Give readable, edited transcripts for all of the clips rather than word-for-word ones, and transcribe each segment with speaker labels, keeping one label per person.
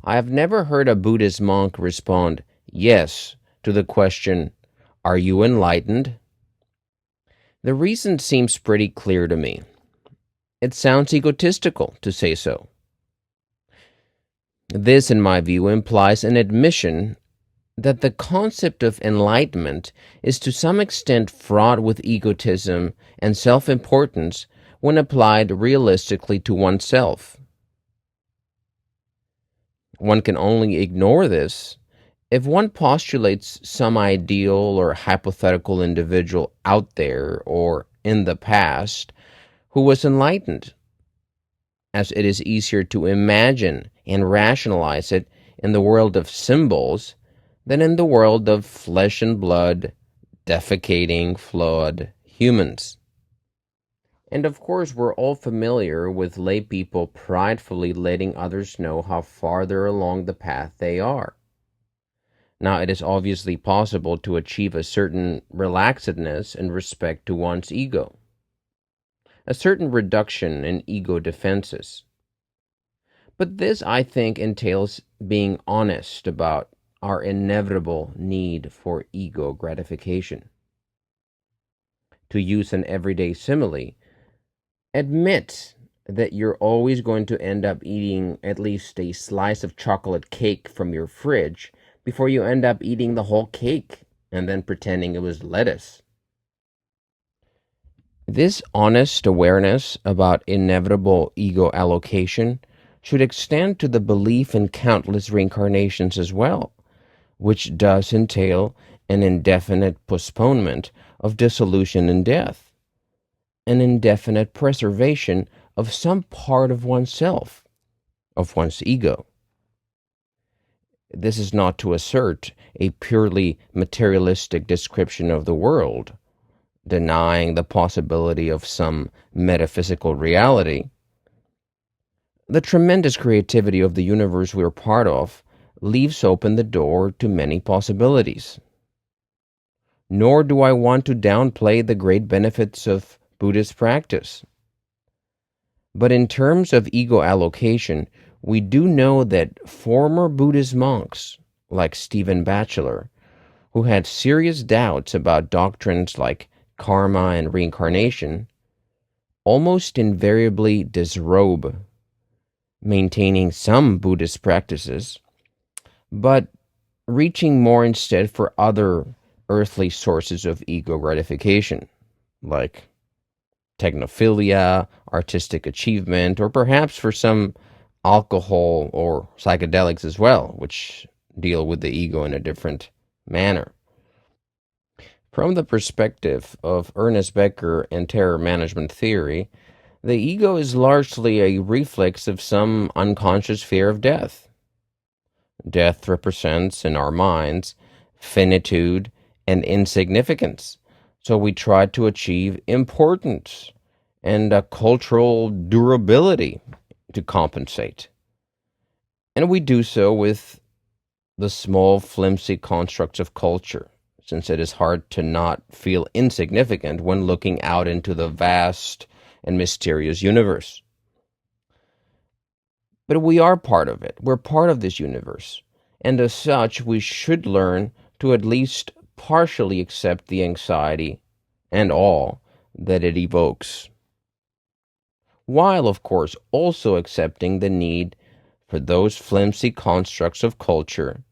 Speaker 1: I have never heard a Buddhist monk respond yes to the question, "Are you enlightened?" The reason seems pretty clear to me. It sounds egotistical to say so. This, in my view, implies an admission that the concept of enlightenment is to some extent fraught with egotism and self-importance when applied realistically to oneself. One can only ignore this if one postulates some ideal or hypothetical individual out there or in the past who was enlightened, as it is easier to imagine and rationalize it in the world of symbols than in the world of flesh and blood, defecating, flawed humans. And of course, we're all familiar with lay people pridefully letting others know how farther along the path they are. Now, it is obviously possible to achieve a certain relaxedness in respect to one's ego, a certain reduction in ego defenses. But this, I think, entails being honest about our inevitable need for ego gratification. To use an everyday simile, admit that you're always going to end up eating at least a slice of chocolate cake from your fridge before you end up eating the whole cake and then pretending it was lettuce. This honest awareness about inevitable ego allocation should extend to the belief in countless reincarnations as well, which does entail an indefinite postponement of dissolution and death, an indefinite preservation of some part of oneself, of one's ego. This is not to assert a purely materialistic description of the world, denying the possibility of some metaphysical reality. The tremendous creativity of the universe we are part of leaves open the door to many possibilities. Nor do I want to downplay the great benefits of Buddhist practice. But in terms of ego allocation, we do know that former Buddhist monks, like Stephen Batchelor, who had serious doubts about doctrines like karma and reincarnation, almost invariably disrobe, maintaining some Buddhist practices, but reaching more instead for other earthly sources of ego gratification, like technophilia, artistic achievement, or perhaps for some alcohol or psychedelics as well, which deal with the ego in a different manner. From the perspective of Ernest Becker and terror management theory, the ego is largely a reflex of some unconscious fear of death. Death represents, in our minds, finitude and insignificance, so we try to achieve importance and a cultural durability to compensate. And we do so with the small, flimsy constructs of culture, since it is hard to not feel insignificant when looking out into the vast and mysterious universe. But we are part of it. We're part of this universe. And as such, we should learn to at least partially accept the anxiety and awe that it evokes, while, of course, also accepting the need for those flimsy constructs of culture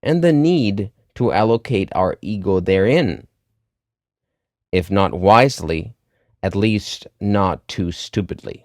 Speaker 1: and the need to allocate our ego therein, if not wisely, at least not too stupidly.